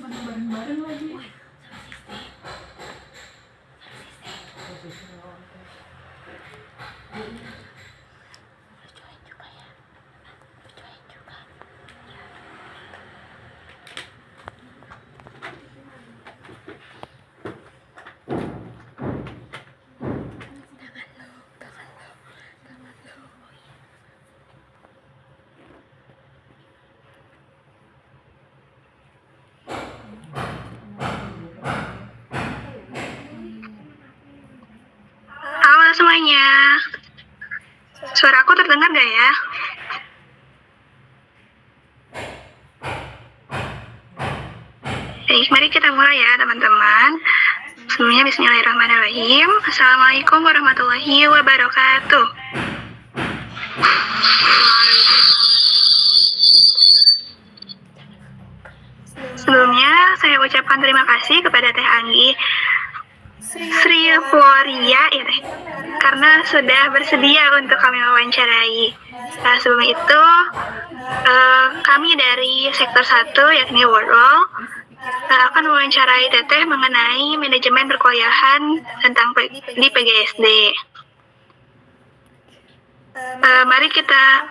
Bareng-bareng lagi. Halo semuanya, suara aku terdengar gak ya? Baik, mari kita mulai ya teman-teman. Sebelumnya bismillahirrahmanirrahim. Assalamualaikum warahmatullahi wabarakatuh. Sebelumnya saya ucapkan terima kasih kepada Teh Anggi Sri Floria ya Teh, karena sudah bersedia untuk kami wawancarai. Sebelum itu kami dari sektor 1 yakni World akan mewawancarai Teteh mengenai manajemen perkuliahan tentang di PGSD. Mari kita,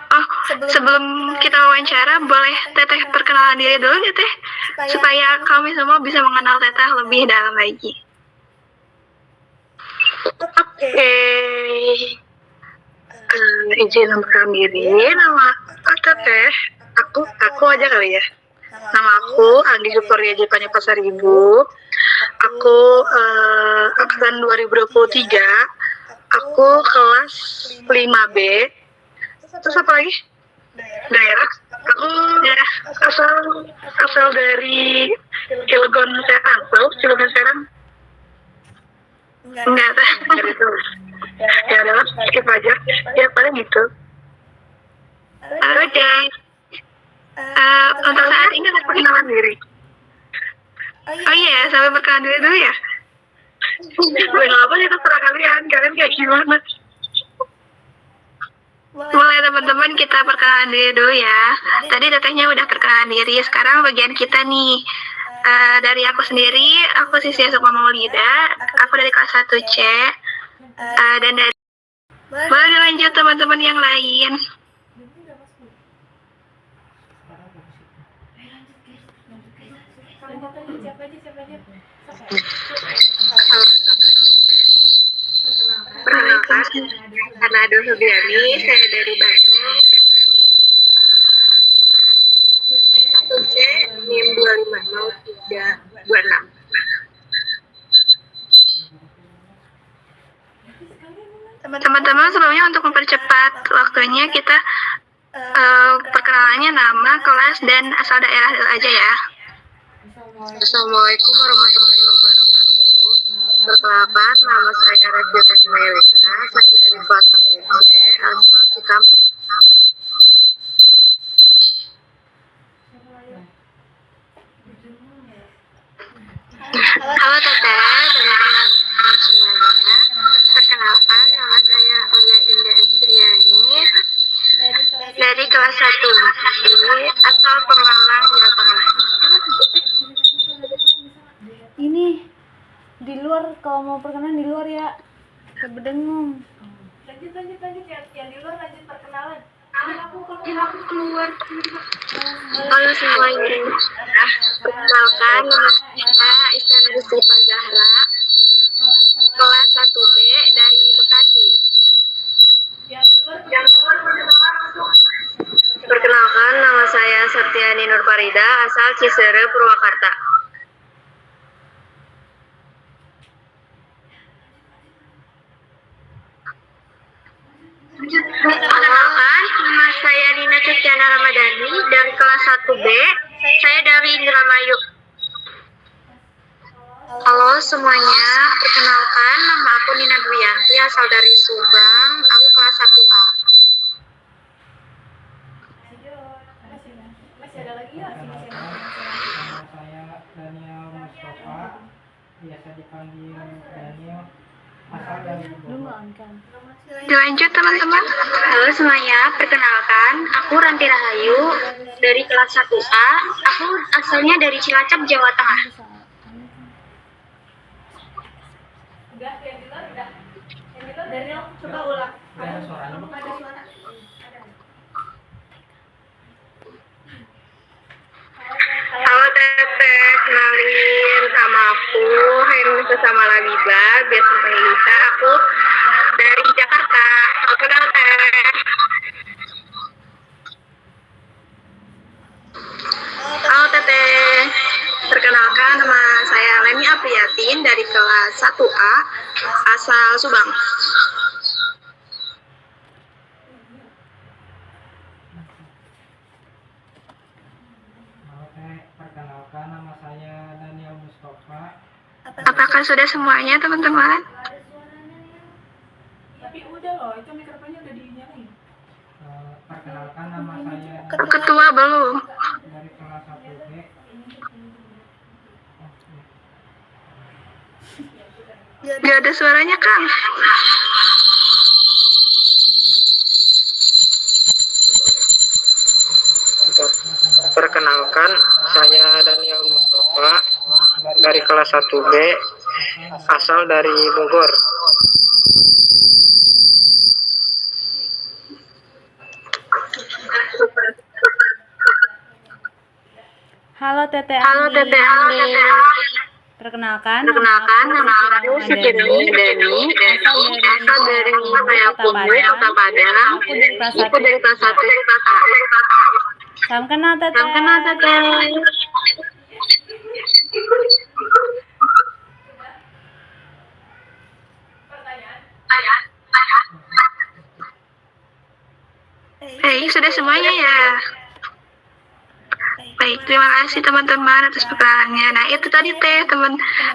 sebelum kita wawancara, boleh Teteh perkenalan diri dulu ya Teh, supaya kami semua bisa mengenal Teteh lebih dalam lagi. Oke. Izin memperkenalkan diri, nama Teteh, aku aja kali ya. Nama aku Anggi Suporya Jepanya Pasaribu. Aku angkatan 2023. Aku kelas 5B. Terus apa lagi? Daerah. Aku daerah asal dari Cilegon Serang. Tahu Cilegon Serang? Enggak tahu. Ya udah, skip aja. Ya paling gitu. Oke. Untuk saat ini harus perkenalan diri. Oh iya, sampai perkenalan diri dulu ya. Gue apa sih terserah kalian kayak gimana? Mulai teman-teman, kita perkenalan diri dulu ya. Tadi Tetehnya udah perkenalan diri, sekarang bagian kita nih. Dari aku sendiri, aku Sisya Sukma Maulida, aku dari kelas 1C. Dan dari boleh dilanjut teman-teman yang lain. Perkenalkan, Nado Sugiani, saya dari Bandung. 1C, NIM 250326. Teman-teman, sebelumnya untuk mempercepat waktunya, kita perkenalannya nama, kelas, dan asal daerah dulu aja ya. Assalamualaikum warahmatullahi wabarakatuh. Perkenalkan, nama saya Rafiqah Mayelita. Saya dari kelas 1C, asal Cikampek. Halo Teteh, teman-teman semuanya. Perkenalkan, nama saya Oya Indah Estriani dari kelas 1 asal Pemalang, Jawa Tengah. Ini di luar, kalau mau perkenalan di luar ya. Kebedengung. Lanjut yang di luar, lanjut perkenalan. Aku keluar. Halo semuanya. Perkenalkan, nama saya Isyana Rizky Zahra, kelas 1B dari Bekasi. Perkenalkan, nama saya Septiani Nurfarida, asal Cisere, Purwakarta. Perkenalkan, nama saya Nina Ceciana Ramadhani dari kelas 1B. Saya dari Indramayu. Halo semuanya, perkenalkan nama aku Nina Dwianti, asal dari Subang, aku kelas 1A. Masih ada lagi ya? Nama saya Daniel Mustafa, biasa dipanggil Daniel, asal dari Bogor. Lanjut teman-teman. Halo semuanya, perkenalkan aku Ranti Rahayu dari kelas 1A. Aku asalnya dari Cilacap, Jawa Tengah. Udah, yang di luar udah. Yang di luar Daniel, coba ulang. Ada suaranya, Bu? Ada suara. Halo Teteh, kenalin nama aku Hairul Sesama Labiba, biasa panggil Lisa. Aku dari Jakarta. Halo Teteh. Halo Teteh, perkenalkan nama saya Leni Apriyatin dari kelas 1A, asal Subang. Halo Teh, perkenalkan nama saya Daniel Mustafa. Apakah sudah semuanya teman-teman? Tapi udah loh, itu mikrofonnya udah dinyalain. Perkenalkan nama saya Ketua belum? dari kelas 1B. Gak ada suaranya Kang. Perkenalkan, saya Daniel Mustafa dari kelas 1B, asal dari Bogor. Halo Teteh Halo Anggi. Teteh Anggi. Perkenalkan, Perkenalkan, nama aku Siti Dani, asal dari Payakumbuh, Kota Padang. Aku dari kelas 1 A. Salam kenal Teteh. Salam kenal Teteh. Sudah semuanya ya. Baik, terima kasih teman-teman atas perkenalannya. Nah, itu tadi Teh,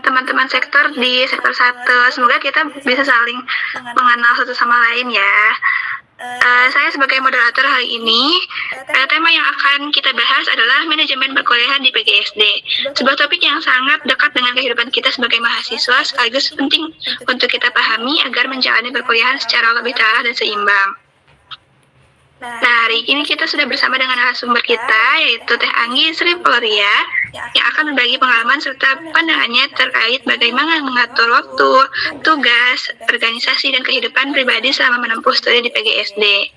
teman-teman sektor di sektor 1. Semoga kita bisa saling mengenal satu sama lain ya. Saya sebagai moderator hari ini, tema yang akan kita bahas adalah manajemen perkuliahan di PGSD. Sebuah topik yang sangat dekat dengan kehidupan kita sebagai mahasiswa, sekaligus penting untuk kita pahami agar menjalani perkuliahan secara lebih terarah dan seimbang. Nah, hari ini kita sudah bersama dengan narasumber kita, yaitu Teh Anggi Sri Floria, yang akan berbagi pengalaman serta pandangannya terkait bagaimana mengatur waktu, tugas, organisasi, dan kehidupan pribadi selama menempuh studi di PGSD.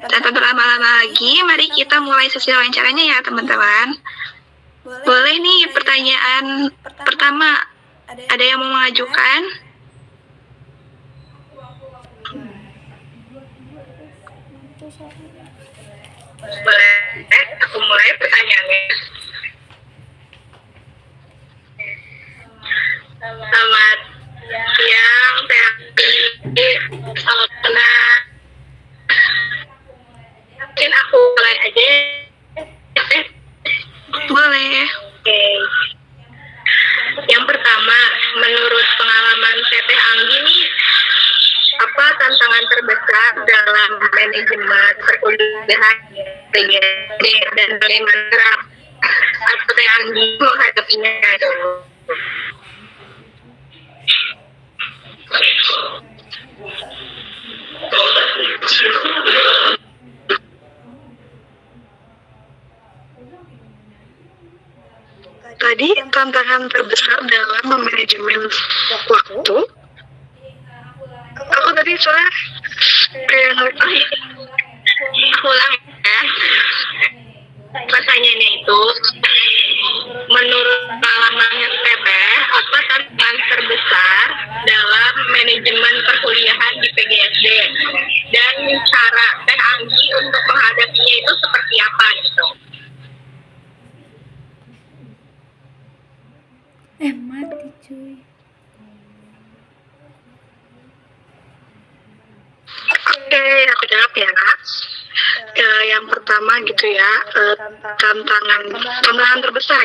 Tanpa berlama-lama lagi, mari kita mulai sesi wawancaranya ya teman-teman. Boleh nih pertanyaan pertama, ada yang mau mengajukan? Boleh, aku mulai pertanyaannya. Selamat siang, Teh Anggi. Salam kenal. Mungkin aku mulai aja. Boleh. Oke. Yang pertama, menurut pengalaman Teteh Anggi nih, apa tantangan terbesar dalam manajemen perkuliahan PGSD dan bagaimana Teh Anggi menghadapinya? Tadi tantangan terbesar dalam memanajemen waktu. Aku tadi soalnya kayak aku ulang ya. Pertanyaannya itu, menurut pengalamannya Teteh, apa tantangan terbesar dalam manajemen perkuliahan di PGSD dan cara Teh Anggi untuk menghadapinya itu seperti apa gitu? Mati cuy. Oke, aku jawab ya. Yang pertama gitu ya, tantangan terbesar.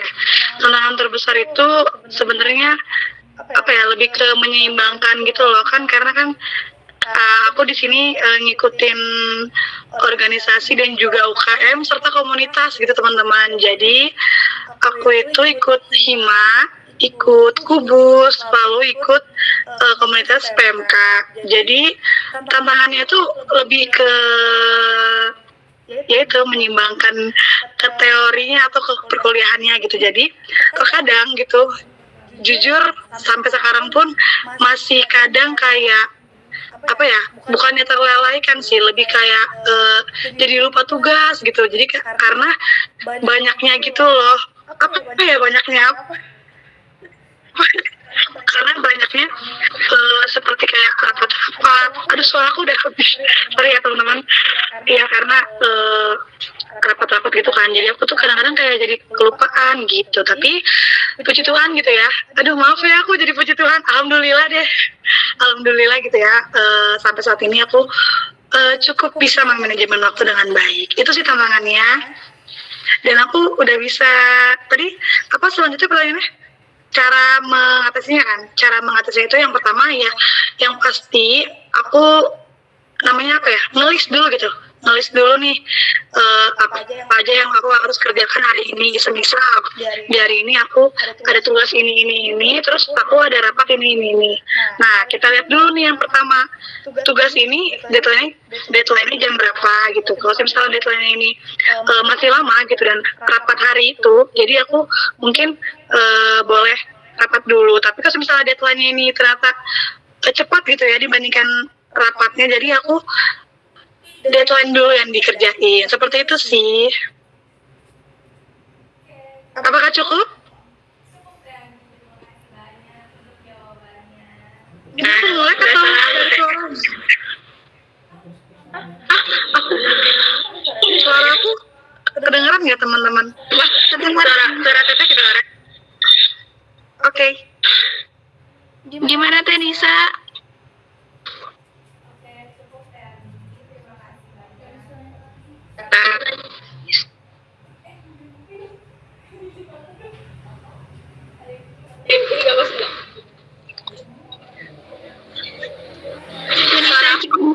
Tantangan terbesar itu sebenarnya apa ya, lebih ke menyeimbangkan gitu loh kan, karena kan aku di sini ngikutin organisasi dan juga UKM serta komunitas gitu teman-teman. Jadi aku itu ikut hima, ikut kubus, lalu ikut komunitas PMK. Jadi tantangannya itu lebih ke yaitu menyimbangkan ke teorinya atau ke perkuliahannya gitu. Jadi terkadang gitu, jujur sampai sekarang pun masih kadang kayak apa ya, bukannya terlelaikan sih, lebih kayak jadi lupa tugas gitu. Jadi karena banyaknya gitu loh, apa ya, banyaknya karena banyaknya seperti kayak rapat-rapat. Aduh, suara aku udah habis, sorry ya teman-teman ya, karena rapat-rapat gitu kan, jadi aku tuh kadang-kadang kayak jadi kelupaan gitu. Tapi puji Tuhan gitu ya, aduh maaf ya, aku jadi puji Tuhan, alhamdulillah deh, alhamdulillah gitu ya, sampai saat ini aku cukup bisa memanajemen waktu dengan baik. Itu sih tantangannya, dan aku udah bisa. Tadi apa selanjutnya pertanyaannya? Cara mengatasinya kan, cara mengatasinya itu yang pertama ya, yang pasti aku namanya apa ya, ngelis dulu nih apa aja yang aku harus kerjakan hari ini. Semisal di hari ini aku ada tugas ini, terus aku ada rapat ini. Nah, kita lihat dulu nih yang pertama, tugas ini deadline-nya jam berapa gitu. Kalau misalnya deadline ini masih lama gitu dan rapat hari itu, jadi aku mungkin boleh rapat dulu. Tapi kalau misalnya deadline ini ternyata cepat gitu ya dibandingkan rapatnya, jadi aku deadline dulu yang dikerjain. Seperti itu sih. Apakah cukup? Ini aku mulai atau dari suara? Suara aku kedengeran nggak teman-teman? Wah, suara Teteh kedengeran. Oke. Gimana Teh Nisa?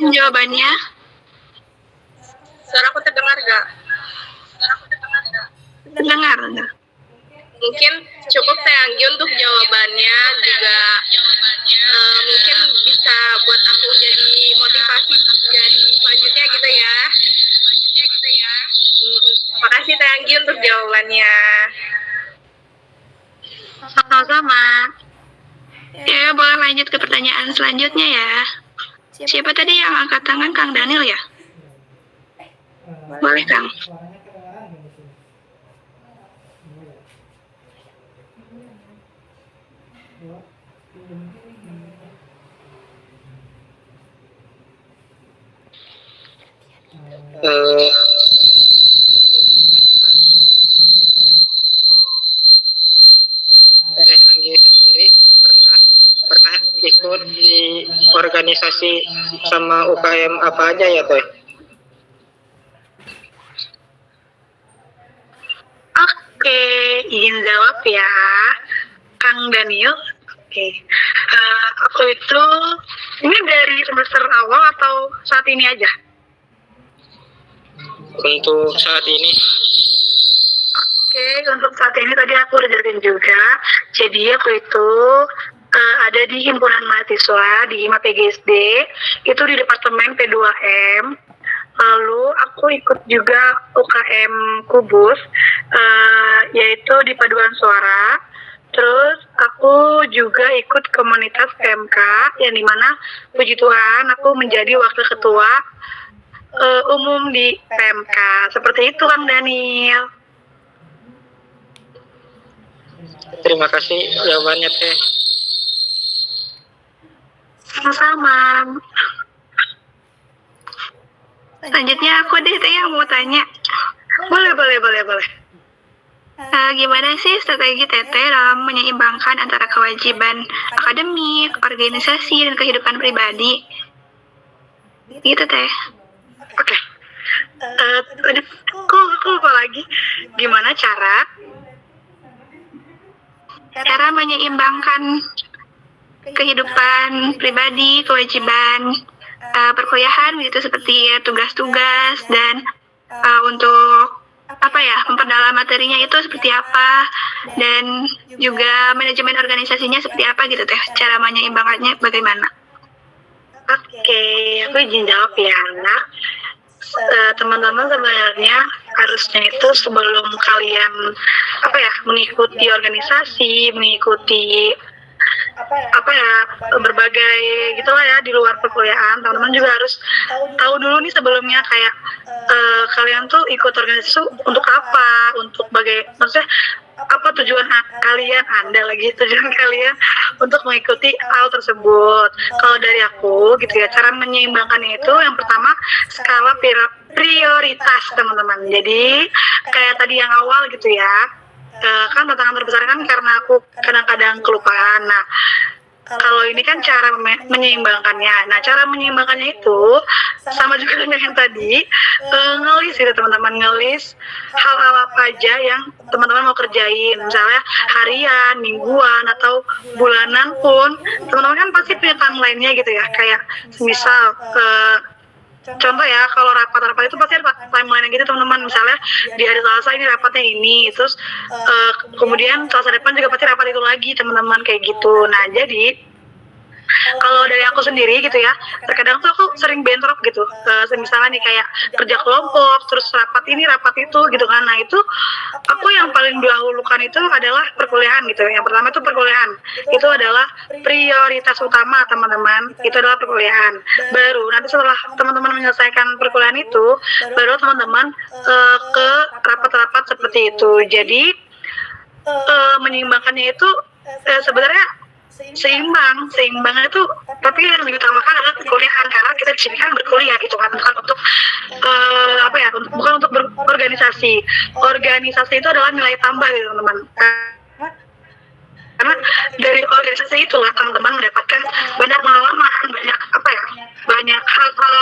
Jawabannya? Suara aku terdengar gak? Dengar. Mungkin cukup Teh Anggi untuk jawabannya, juga mungkin bisa buat aku jadi motivasi jadi selanjutnya gitu ya. Makasih Teh Anggi untuk jawabannya. Sama-sama. Ya, boleh lanjut ke pertanyaan selanjutnya ya. Siapa tadi yang angkat tangan? Kang Daniel ya? Boleh Kang. Suaranya kedengaran nggak di sini? Untuk pertanyaan dari Teh Anggi sendiri, pernah ikut di organisasi sama UKM apa aja ya Teh? Oke, izin jawab ya, Kang Daniel. Oke, aku itu ini dari semester awal atau saat ini aja? Untuk saat ini. Oke, untuk saat ini tadi aku udah jelasin juga. Jadi aku itu ada di himpunan mahasiswa di HIMA PGSD, itu di Departemen P2M. Lalu aku ikut juga UKM Kubus, yaitu di Paduan Suara. Terus aku juga ikut komunitas PMK, yang dimana puji Tuhan aku menjadi wakil ketua umum di PMK. Seperti itu Kang Daniel. Terima kasih jawabannya Teh. Sama-sama. Selanjutnya aku deh Teh yang mau tanya. Boleh. Gimana sih strategi Teteh dalam menyeimbangkan antara kewajiban akademik, organisasi, dan kehidupan pribadi? Gitu Teh. Oke. Aku lupa lagi. Gimana cara menyeimbangkan kehidupan pribadi, kewajiban perkuliahan gitu, seperti tugas-tugas dan untuk memperdalam materinya itu seperti apa, dan juga manajemen organisasinya seperti apa gitu teh, cara menyeimbangkannya bagaimana. Oke, aku izin jawab ya, Nak. Teman-teman sebenarnya harusnya itu sebelum kalian mengikuti organisasi, mengikuti berbagai gitulah ya di luar perkuliahan, teman-teman juga harus tahu dulu nih sebelumnya kayak kalian tuh ikut organisasi untuk apa, untuk maksudnya apa tujuan tujuan kalian untuk mengikuti hal tersebut. Kalau dari aku gitu ya, cara menyeimbangkannya itu yang pertama skala prioritas teman-teman. Jadi kayak tadi yang awal gitu ya, kan tantangan terbesar kan karena aku kadang-kadang kelupaan. Nah, kalau ini kan cara menyeimbangkannya. Nah, cara menyeimbangkannya itu sama juga dengan yang tadi, ngelis gitu teman-teman, ngelis hal-hal apa aja yang teman-teman mau kerjain. Misalnya harian, mingguan, atau bulanan pun, teman-teman kan pasti punya timeline-nya gitu ya. Kayak misal contoh ya, kalau rapat-rapat itu pasti ada timeline gitu teman-teman. Misalnya di hari Selasa ini rapatnya ini, terus kemudian Selasa depan juga pasti rapat itu lagi teman-teman, kayak gitu. Nah, jadi kalau dari aku sendiri gitu ya, terkadang tuh aku sering bentrok gitu, misalnya nih kayak kerja kelompok, terus rapat ini rapat itu gitu kan. Nah, itu aku yang paling dahulukan itu adalah perkuliahan gitu. Yang pertama itu perkuliahan, itu adalah prioritas utama teman-teman, itu adalah perkuliahan. Baru nanti setelah teman-teman menyelesaikan perkuliahan itu, baru teman-teman ke rapat-rapat seperti itu. Jadi menyeimbangkannya itu sebenarnya seimbangnya itu, tapi yang diutamakan adalah perkuliahan, karena kita di sini kan berkuliah gitu kan, bukan untuk bukan untuk berorganisasi. Organisasi itu adalah nilai tambah gitu teman-teman, karena dari organisasi itulah teman-teman mendapatkan banyak pengalaman, banyak hal-hal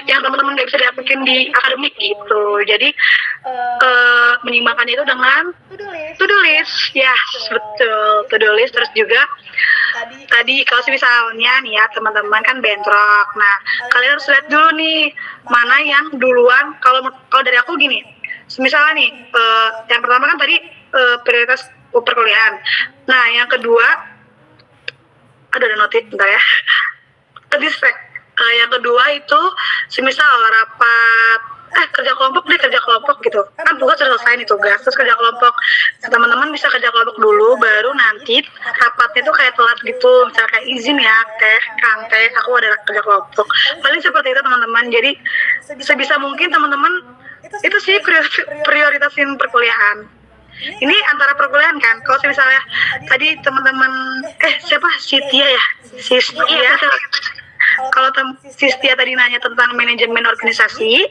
yang teman-teman nggak bisa dapetin di akademik gitu. Jadi menyeimbangkannya itu dengan to-do list, yes, betul, to-do list. Terus juga tadi kalau misalnya nih ya teman-teman kan bentrok, nah kalian harus lihat dulu nih mana yang duluan. Kalau dari aku gini, misalnya nih yang pertama kan tadi prioritas perkuliahan. Nah, yang kedua ada notif bentar ya, distract. Yang kedua itu semisal rapat kerja kelompok gitu kan, tugas sudah selesai nih tugas, terus kerja kelompok, teman-teman bisa kerja kelompok dulu, baru nanti rapatnya tuh kayak telat gitu, misalnya kayak izin ya Kang Teh, aku ada kerja kelompok, paling seperti itu teman-teman. Jadi sebisa mungkin teman-teman itu sih prioritasin perkuliahan. Ini antara perkuliahan kan. Kalau misalnya tadi teman-teman Sitia ya, kalau Sitia tadi nanya tentang manajemen organisasi,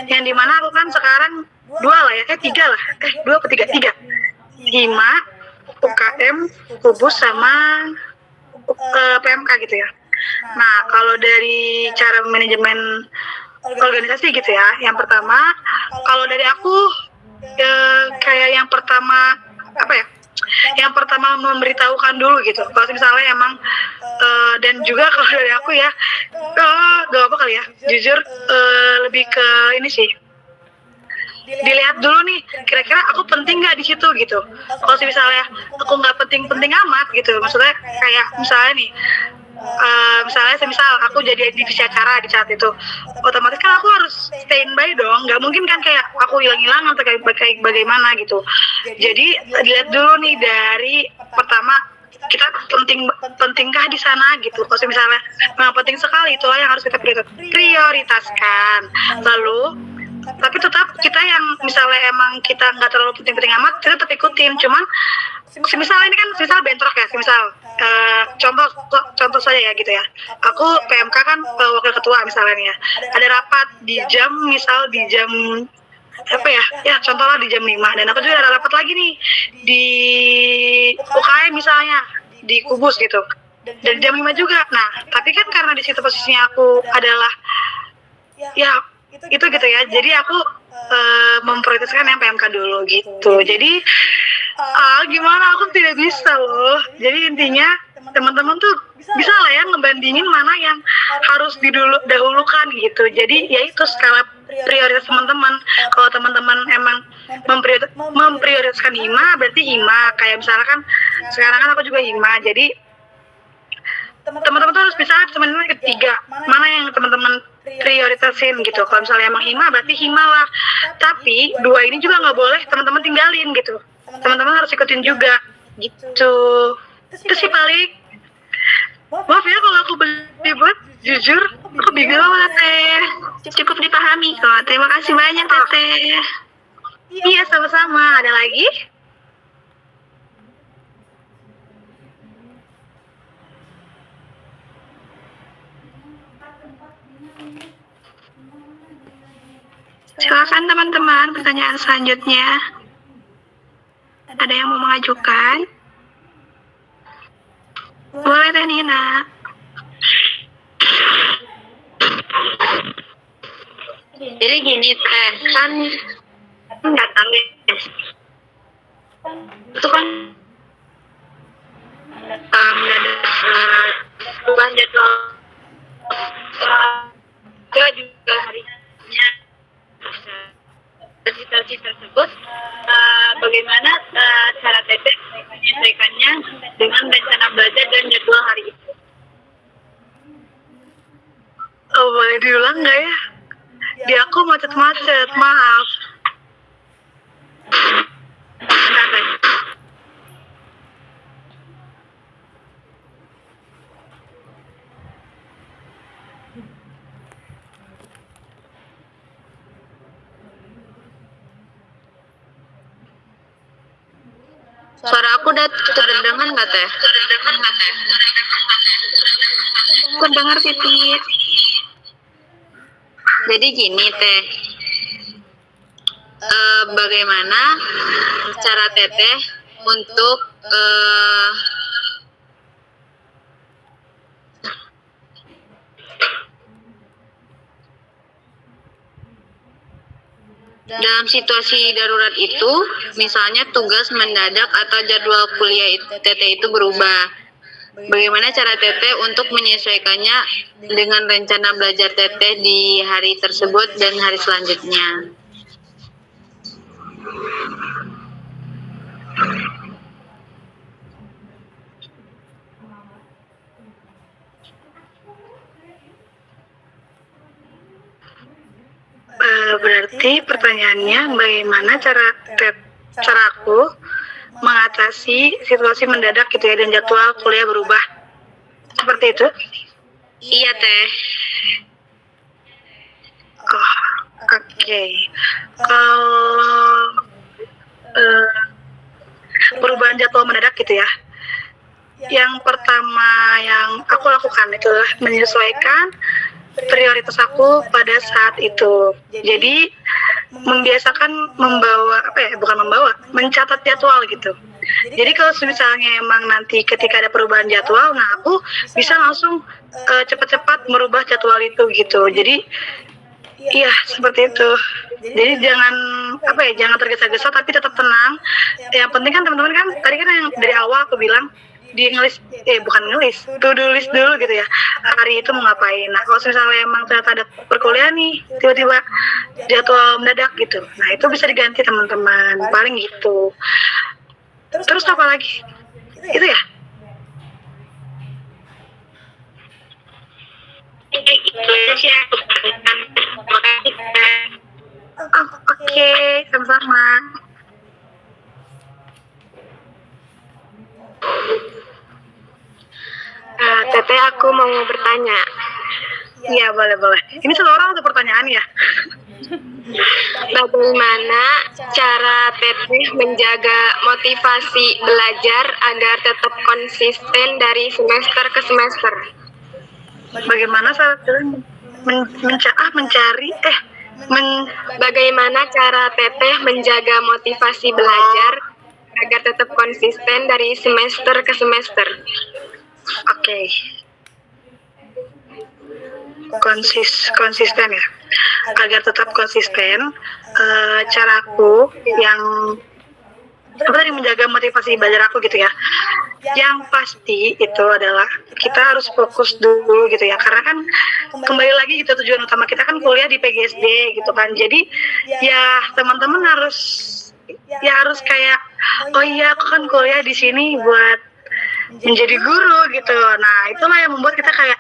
yang dimana aku kan sekarang 3 hima, UKM, Kubus sama PMK gitu ya. Nah, kalau dari cara manajemen organisasi gitu ya, yang pertama kalau dari aku kayak yang pertama yang pertama memberitahukan dulu gitu. Kalau misalnya emang dan juga kalau dari aku ya gak apa kali ya, jujur lebih ke ini sih, dilihat dulu nih kira-kira aku penting nggak di situ gitu. Kalau misalnya aku nggak penting-penting amat gitu, maksudnya kayak misalnya nih misal aku jadi divisi acara di saat itu, otomatis kan aku harus standby dong, nggak mungkin kan kayak aku hilang-hilang atau kayak bagaimana gitu. Jadi dilihat dulu nih dari pertama kita pentingkah di sana gitu. Kalau misalnya memang penting sekali, itulah yang harus kita prioritaskan. Lalu tapi tetap kita yang misalnya emang kita nggak terlalu penting-penting amat, kita tetap ikutin. Cuman misalnya ini kan misal bentrok ya, misal contoh saja ya gitu ya, aku PMK kan wakil ketua misalnya nih ya, ada rapat di jam contohlah di jam 5, dan aku juga ada rapat lagi nih di UKM misalnya di Kubus gitu, dan jam 5 juga. Nah, tapi kan karena di situ posisinya aku adalah itu gitu ya, jadi aku memprioritaskan yang PMK dulu gitu. Jadi gimana, aku tidak bisa loh. Jadi intinya teman-teman tuh bisa lah ya ngebandingin mana yang harus didahulukan gitu. Jadi ya itu skala prioritas teman-teman. Kalau teman-teman emang memprioritaskan IMA, berarti IMA. Kayak misalkan sekarang kan aku juga IMA, jadi teman-teman tuh harus bisa teman-teman ketiga mana yang teman-teman prioritasin gitu. Kalau misalnya emang IMA berarti IMA lah, tapi dua ini juga nggak boleh teman-teman tinggalin gitu. Teman-teman harus ikutin juga gitu. Itu sih paling. Maaf ya kalau aku berdebat, jujur aku bingung lah Teh. Cukup dipahami kok. Terima kasih banyak Teteh. Iya sama-sama. Ada lagi? Silakan teman-teman, pertanyaan selanjutnya. Ada yang mau mengajukan? Boleh Teh Nina. Jadi gini Teh, kan datang itu kan mendadak perubahan jadwal juga harinya situasi tersebut, bagaimana cara Teteh menyesuaikannya dengan rencana belajar dan jadwal hari itu? Oh, boleh diulang nggak ya? Di aku macet-macet, maaf. Bentar, Teh. Suara aku udah terdengar nggak Teh? Aku dengar Titit. Jadi gini Teh, bagaimana cara Teteh untuk dalam situasi darurat itu, misalnya tugas mendadak atau jadwal kuliah Teteh itu berubah. Bagaimana cara Teteh untuk menyesuaikannya dengan rencana belajar Teteh di hari tersebut dan hari selanjutnya? Berarti pertanyaannya bagaimana cara aku mengatasi situasi mendadak gitu ya dan jadwal kuliah berubah. Seperti itu? Iya Teh. Oh, oke. Kalau perubahan jadwal mendadak gitu ya. Yang pertama yang aku lakukan itu adalah menyesuaikan prioritas aku pada saat itu. Jadi membiasakan mencatat jadwal gitu. Jadi kalau misalnya emang nanti ketika ada perubahan jadwal, nah aku bisa langsung cepat-cepat merubah jadwal itu gitu. Jadi iya seperti itu. Jadi jangan tergesa-gesa tapi tetap tenang. Yang penting kan teman-teman kan tadi kan yang dari awal aku bilang to-do list dulu gitu ya, hari itu mau ngapain. Nah kalau misalnya emang ternyata ada perkuliahan nih tiba-tiba jadwal mendadak gitu, nah itu bisa diganti teman-teman, paling gitu. Terus apa lagi? Itu ya? Oke, sama-sama. Teteh, aku mau bertanya. Iya, boleh. Ini satu orang ada pertanyaan ya? Bagaimana cara Teteh menjaga motivasi belajar agar tetap konsisten dari semester ke semester? Bagaimana cara Bagaimana cara Teteh menjaga motivasi belajar agar tetap konsisten dari semester ke semester? Oke. Konsisten ya. Agar tetap konsisten, caraku yang menjaga motivasi belajar aku gitu ya. yang pasti itu adalah kita harus fokus dulu gitu ya, karena kan kembali lagi gitu tujuan utama kita kan kuliah di PGSD gitu kan. Jadi ya teman-teman harus kayak, oh iya aku kan kuliah di sini buat menjadi guru gitu. Nah itulah yang membuat kita kayak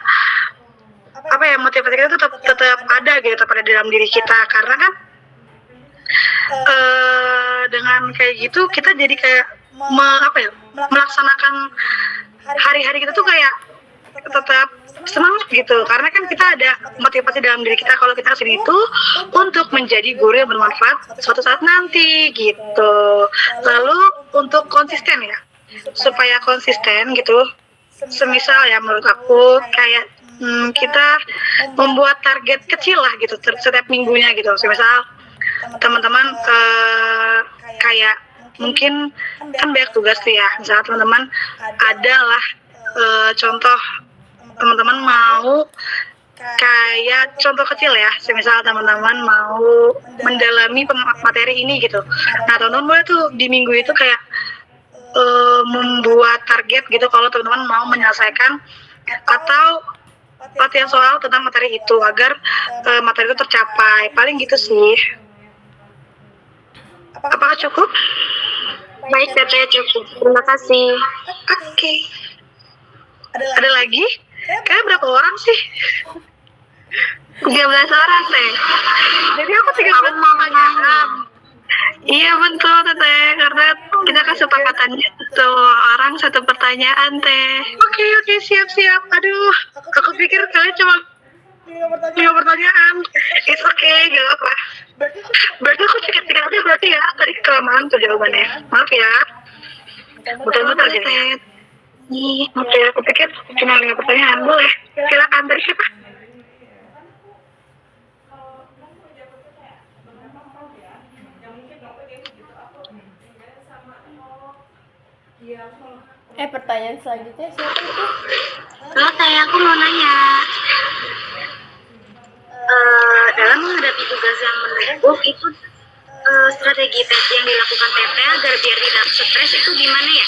apa ya, motivasi kita tuh tetap ada gitu, tetap ada dalam diri kita, karena kan dengan kayak gitu kita jadi kayak melaksanakan hari-hari kita tuh kayak tetap semangat gitu, karena kan kita ada motivasi dalam diri kita kalau kita kesini itu untuk menjadi guru yang bermanfaat suatu saat nanti gitu. Lalu untuk konsisten ya, supaya konsisten gitu, semisal ya menurut aku kayak kita membuat target kecil lah gitu setiap minggunya gitu. Semisal teman-teman kayak mungkin kan banyak tugas tuh ya, misalnya teman-teman adalah contoh teman-teman mau kayak contoh kecil ya, semisal teman-teman mau mendalami materi ini gitu. Nah teman-teman boleh tuh di minggu itu kayak membuat target gitu kalau teman-teman mau menyelesaikan atau latihan soal tentang materi itu agar materi itu tercapai. Paling gitu sih. Apakah cukup? Baik, Teteh, cukup. Terima kasih. Oke. Ada lagi? Kayaknya berapa orang sih? 13 orang, Teh. Jadi aku 13 pertanyaan. Iya betul Teteh, karena kita kesepakatannya satu orang satu pertanyaan Teh. Oke, siap. Aduh, aku pikir kalian cuma 5 pertanyaan. It's okay, gak apa. Berarti aku tiga aja berarti ya. Tadi kelamaan tuh jawabannya. Maaf ya. Betul-betul Boleh, jadi. Teh. Oke, aku pikir cuma 5 pertanyaan. Boleh. Silakan dari siapa? Pertanyaan selanjutnya siapa itu? Halo Teh, aku mau nanya. Dalam menghadapi tugas yang menumpuk itu strategi yang dilakukan Teteh agar biar tidak stres itu gimana ya?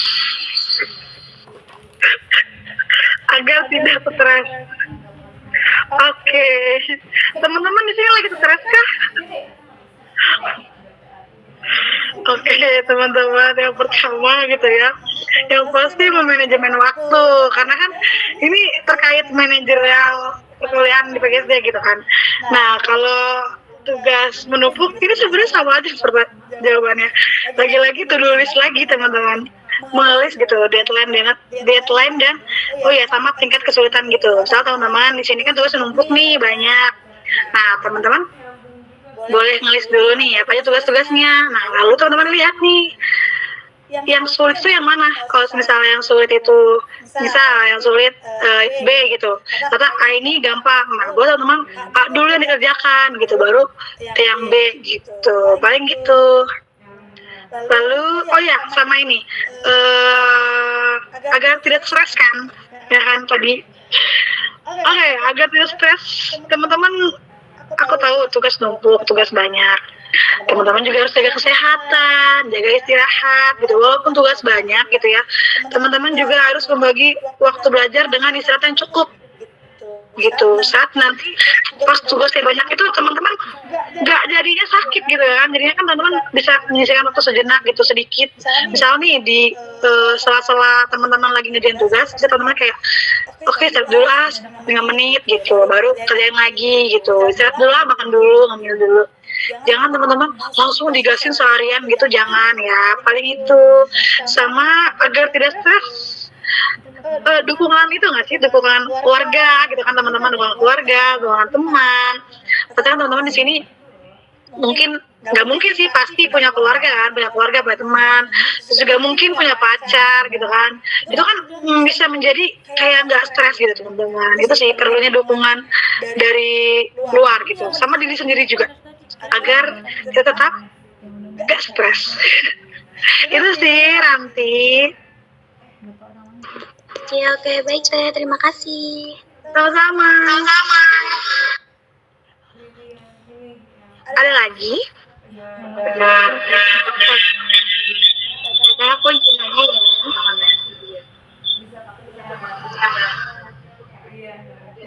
Agar tidak stres. Oke. Teman-teman di sini lagi stres kah? Oke, teman-teman, yang pertama gitu ya, yang pasti memanajemen waktu, karena kan ini terkait manajerial perkuliahan di PGSD gitu kan. Nah, kalau tugas menumpuk ini sebenarnya sama aja seperti jawabannya. Lagi-lagi to-do list lagi teman-teman, menulis gitu deadline dan oh ya sama tingkat kesulitan gitu. Misal teman-teman di sini kan tugas menumpuk nih banyak. Nah, teman-teman boleh ngelis dulu nih apa aja tugas-tugasnya. Nah lalu teman-teman lihat nih yang sulit itu yang mana. Kalau misalnya yang sulit itu yang sulit B gitu, kata A ini gampang, nah buat teman-teman A dulu yang dikerjakan gitu, baru ke yang B gitu, paling gitu. Lalu oh ya sama ini agar tidak stres kan ya kan tadi. Oke, agar tidak stres teman-teman, aku tahu tugas numpuk, tugas banyak. Teman-teman juga harus jaga kesehatan, jaga istirahat gitu. Walaupun tugas banyak gitu ya, teman-teman juga harus membagi waktu belajar dengan istirahat yang cukup gitu. Saat nanti pas tugasnya banyak itu teman-teman nggak jadinya sakit gitu kan. Jadinya kan teman-teman bisa menyisihkan waktu sejenak gitu sedikit. Misal nih di sela-sela teman-teman lagi ngerjain tugas, bisa teman-teman kayak oke, istirahat dulu 5 menit gitu, baru kerjain lagi gitu. Istirahat dulu makan dulu, ngambil dulu. Jangan teman-teman langsung digasin seharian gitu, jangan ya. Paling itu. Sama agar tidak stres, dukungan itu nggak sih, dukungan keluarga gitu kan teman-teman, dukungan keluarga, dukungan teman. Karena teman-teman di sini mungkin nggak mungkin sih, pasti punya keluarga kan, punya teman, terus juga mungkin punya pacar gitu kan. Itu kan bisa menjadi kayak nggak stres gitu teman-teman. Itu sih perlunya dukungan dari luar gitu, sama diri sendiri juga agar kita tetap nggak stres. Itu sih Ranti. Oke, baik Teh, terima kasih. Sama-sama. Ada lagi? Teteh, aku izin nanya ya.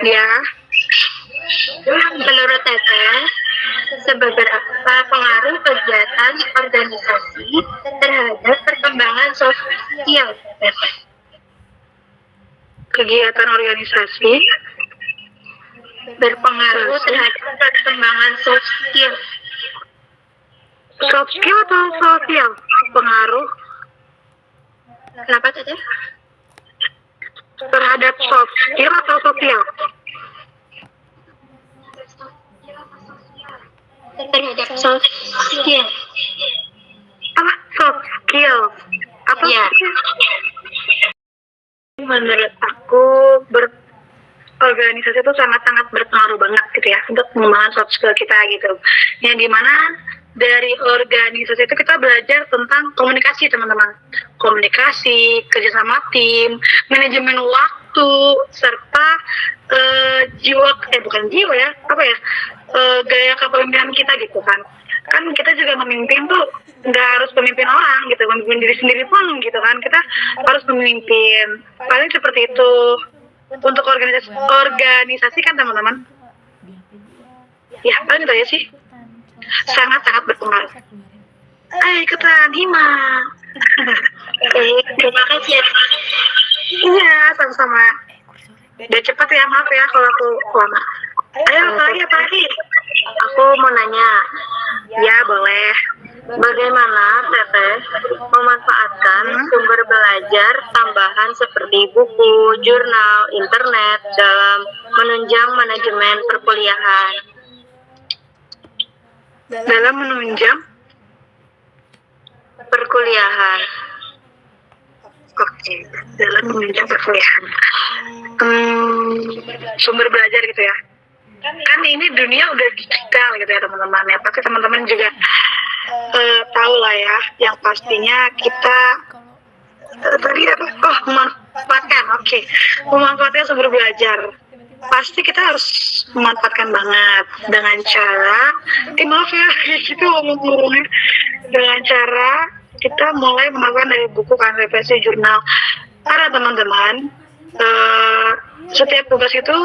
Ya. Menurut Teteh, seberapa pengaruh kegiatan organisasi terhadap perkembangan sosial, Teteh? Kegiatan organisasi Berpengaruh terhadap perkembangan sosial. soft skill atau sosial? Pengaruh Kenapa, Teteh? terhadap soft skill atau sosial? Terhadap sosial. Apa soft skill? Apa? Ya. Menurut aku berorganisasi itu sangat-sangat berpengaruh banget gitu ya untuk pengembangan soft skill kita gitu. Yang dimana dari organisasi itu kita belajar tentang komunikasi, teman-teman. Komunikasi, kerjasama tim, manajemen waktu, serta gaya kepemimpinan kita gitu kan. Kan kita juga memimpin tuh nggak harus pemimpin orang gitu, memimpin diri sendiri pun gitu kan, kita harus memimpin. Paling seperti itu untuk organisasi kan teman-teman. Ya paling itu aja sih, sangat-sangat berpengaruh. Ayo ikutan Hima. Terima kasih ya. Iya sama-sama. Udah cepet ya, maaf ya kalau aku lama. Ayo apa lagi? Aku mau nanya, Ya boleh. bagaimana Teteh memanfaatkan sumber belajar tambahan seperti buku, jurnal, internet dalam menunjang manajemen perkuliahan? Dalam menunjang Perkuliahan. Oke, dalam menunjang perkuliahan. Sumber belajar gitu ya. Kan ini dunia udah digital gitu ya teman-teman ya. Pasti teman-teman juga tahu lah ya. Yang pastinya kita tadi apa? Oh, memanfaatkan. Oke. Memanfaatkan sumber belajar. Pasti kita harus memanfaatkan banget dengan cara, maaf ya, gitu ngomong-ngomongnya, dengan cara kita mulai memanfaatkan dari buku kan, referensi jurnal. Karena teman-teman, setiap tugas itu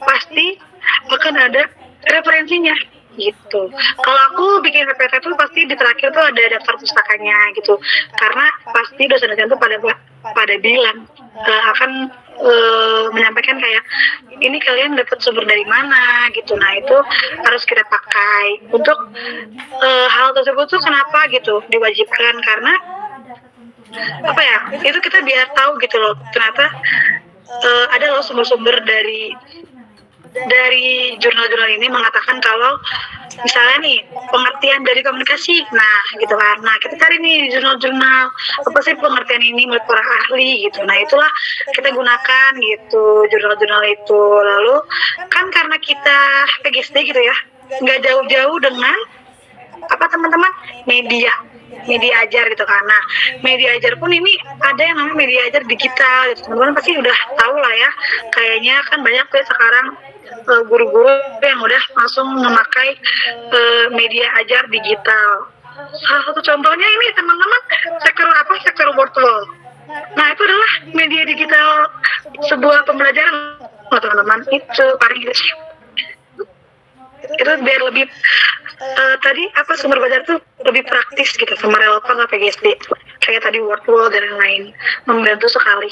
pasti akan ada referensinya gitu. Kalau aku bikin PPT tuh pasti di terakhir tuh ada daftar pustakanya gitu, karena pasti dosen-dosen tuh pada bilang akan menyampaikan kayak ini kalian dapat sumber dari mana gitu. Nah itu harus kita pakai untuk hal tersebut tuh kenapa gitu diwajibkan, karena apa ya, itu kita biar tahu gitu loh ternyata ada loh sumber-sumber dari jurnal-jurnal ini mengatakan kalau misalnya nih pengertian dari komunikasi, nah gitu kan, nah kita cari nih di jurnal-jurnal apa sih pengertian ini menurut para ahli gitu. Nah itulah kita gunakan gitu jurnal-jurnal itu. Lalu kan karena kita PGSD gitu ya, nggak jauh-jauh dengan apa teman-teman, media ajar gitu kan. Nah media ajar pun ini ada yang namanya media ajar digital gitu. Teman-teman pasti udah tahu lah ya, kayaknya kan banyak tuh sekarang guru-guru yang udah langsung memakai media ajar digital. Salah satu contohnya ini teman-teman, sektor virtual. Nah itu adalah media digital sebuah pembelajaran teman-teman. Itu paling gitu sih. Itu biar lebih tadi apa sumber belajar tuh lebih praktis gitu sama relevan sama PGSD. Kayak tadi Wordwall dan lain-lain, membantu sekali.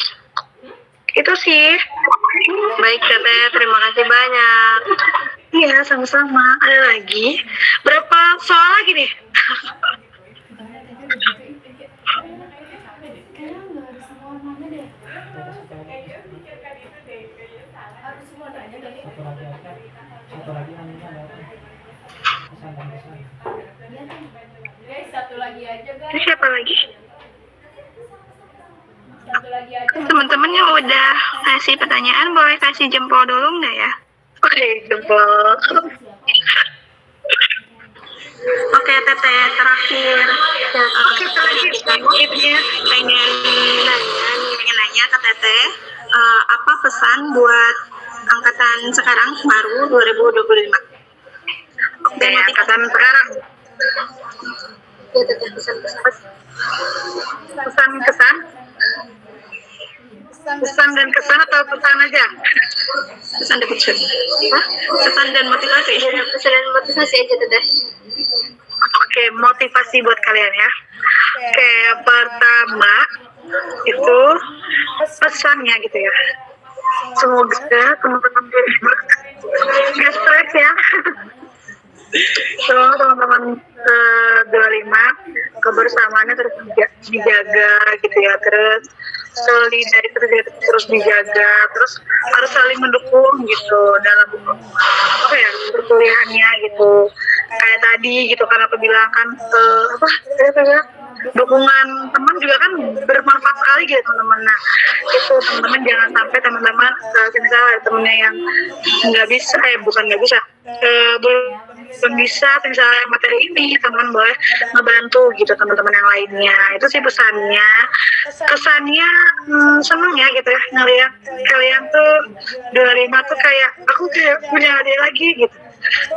Itu sih. Baik Teteh, terima kasih banyak. Iya, sama-sama. Ada lagi? Berapa soal lagi nih? Satu lagi namanya adalah pesan dan kesan. Satu lagi aja guys. Ini siapa lagi? Satu lagi aja. Teman-teman yang udah kasih pertanyaan boleh kasih jempol dulu nggak ya? Oke, jempol. Oke Teteh, terakhir. Oke, terakhir. Selanjutnya. Pengen nanya ke Teteh, apa pesan buat angkatan sekarang baru 2025? Oke, angkatan sekarang. Ya Teteh, pesan-pesan. Pesan dan kesan atau pesan aja? Pesan dan motivasi. Hah? Pesan dan motivasi. Pesan dan motivasi aja Teteh. Oke, motivasi buat kalian ya. Oke, yang pertama itu pesannya gitu ya. Semoga teman-teman gak stres ya. Semoga teman-teman 25 kebersamaannya terus dijaga gitu ya, terus solidaritas terus dijaga, terus harus saling mendukung gitu dalam apa ya perkuliahannya gitu. Kayak tadi gitu kan aku bilang kan dukungan teman juga kan bermanfaat sekali gitu teman-teman. Nah itu teman-teman jangan sampai teman-teman misalnya ada temennya yang nggak bisa bukan nggak bisa belum bisa misalnya materi ini, teman boleh ngebantu gitu teman-teman yang lainnya. Itu sih pesannya. Kesannya seneng ya gitu ya ngeliat kalian tuh 25 tuh kayak aku kayak punya adik lagi gitu.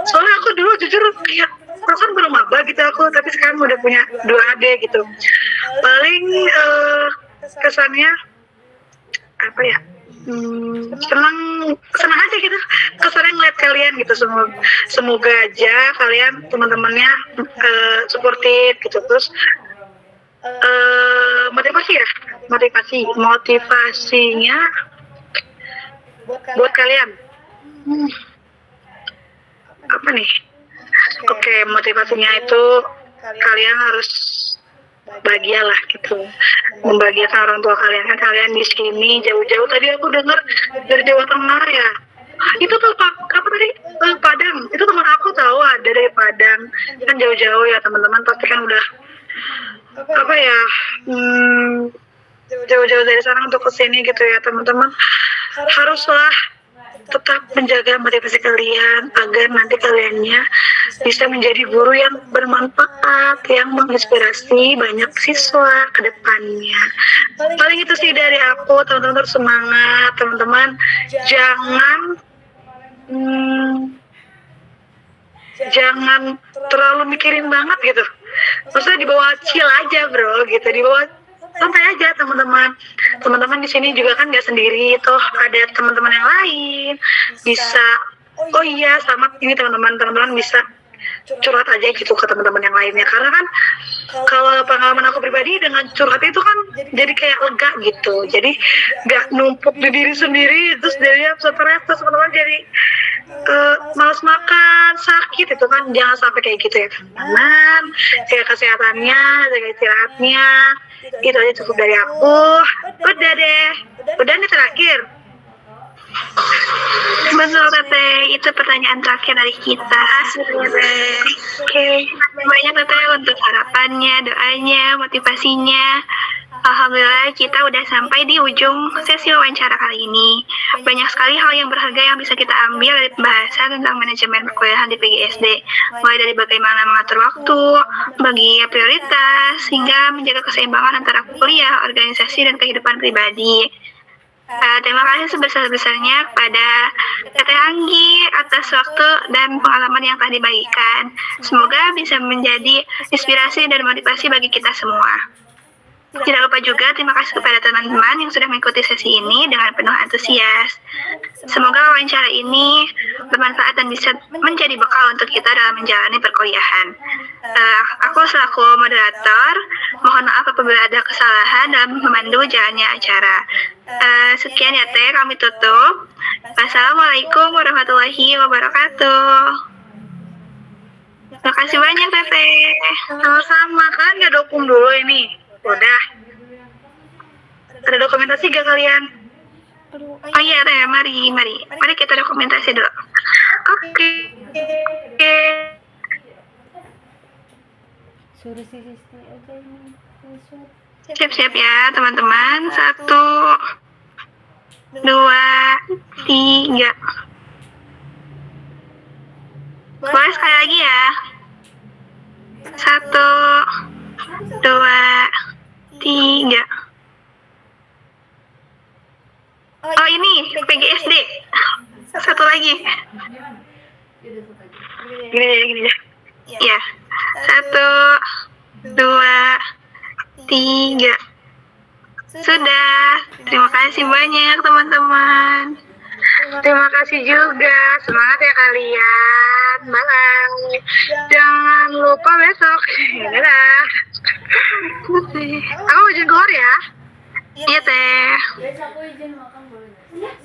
Soalnya aku dulu jujur kayak aku kan baru maba gitu aku, tapi sekarang udah punya 2 adik gitu. Paling kesannya apa ya, senang aja gitu kesannya ngeliat kalian gitu. Semoga aja kalian teman-temannya suportif gitu. Terus motivasinya buat kalian apa nih? Oke, motivasinya itu kalian harus bahagialah gitu, membahagiakan orang tua kalian. Kan kalian di sini jauh-jauh, tadi aku dengar dari Jawa Tengah ya, itu tuh apa tadi, Padang, itu teman aku tahu ada dari Padang, kan jauh-jauh ya teman-teman, tapi kan udah apa ya, jauh-jauh dari sana untuk kesini gitu ya teman-teman. Haruslah tetap menjaga motivasi kalian agar nanti kaliannya bisa menjadi guru yang bermanfaat, yang menginspirasi banyak siswa ke depannya. Paling itu sih dari aku, teman-teman terus semangat, teman-teman jangan terlalu mikirin banget gitu. Maksudnya dibawa chill aja bro gitu, dibawa santai aja teman-teman. Teman-teman di sini juga kan nggak sendiri, toh ada teman-teman yang lain bisa. Oh iya, sama ini teman-teman bisa curhat aja gitu ke teman-teman yang lainnya. Karena kan kalau pengalaman aku pribadi dengan curhat itu kan jadi kayak lega gitu. Jadi nggak numpuk di diri sendiri, terus jadinya stres, terus teman-teman jadi malas makan, sakit. Itu kan jangan sampai kayak gitu ya teman-teman. Jaga kesehatannya, jaga istirahatnya. Itu aja cukup dari aku. Udah deh, udah nih terakhir. Betul Teteh, itu pertanyaan terakhir dari kita. Oke, banyak Teteh untuk harapannya, doanya, motivasinya. Alhamdulillah kita udah sampai di ujung sesi wawancara kali ini. Banyak sekali hal yang berharga yang bisa kita ambil dari pembahasan tentang manajemen perkuliahan di PGSD. Mulai dari bagaimana mengatur waktu, bagi prioritas, hingga menjaga keseimbangan antara kuliah, organisasi, dan kehidupan pribadi. Terima kasih sebesar-besarnya kepada Teteh Anggi atas waktu dan pengalaman yang telah dibagikan. Semoga bisa menjadi inspirasi dan motivasi bagi kita semua. Tidak lupa juga terima kasih kepada teman-teman yang sudah mengikuti sesi ini dengan penuh antusias. Semoga wawancara ini bermanfaat dan bisa menjadi bekal untuk kita dalam menjalani perkuliahan. Aku selaku moderator, mohon maaf apabila ada kesalahan dalam memandu jalannya acara. Sekian ya Teh, kami tutup. Wassalamualaikum warahmatullahi wabarakatuh. Terima kasih banyak Teteh. Sama-sama, kan nggak dukung dulu ini. Udah. Ada dokumentasi gak kalian? Oh iya Teh, mari kita dokumentasi dulu. Oke. Suruh si Sisti aja ini. Siap-siap ya teman-teman. 1, 2, 3. Boleh sekali lagi ya. 1, 2, 3. Oh ini PGSD. Satu lagi. Gini ya. Ya. 1, 2, 3. Sudah. Terima kasih banyak teman-teman. Terima kasih juga. Semangat ya kalian. Bye. Jangan lupa besok. Dadah. Aku izin keluar ya. Iya teh. Guys, aku izin makan boleh nggak?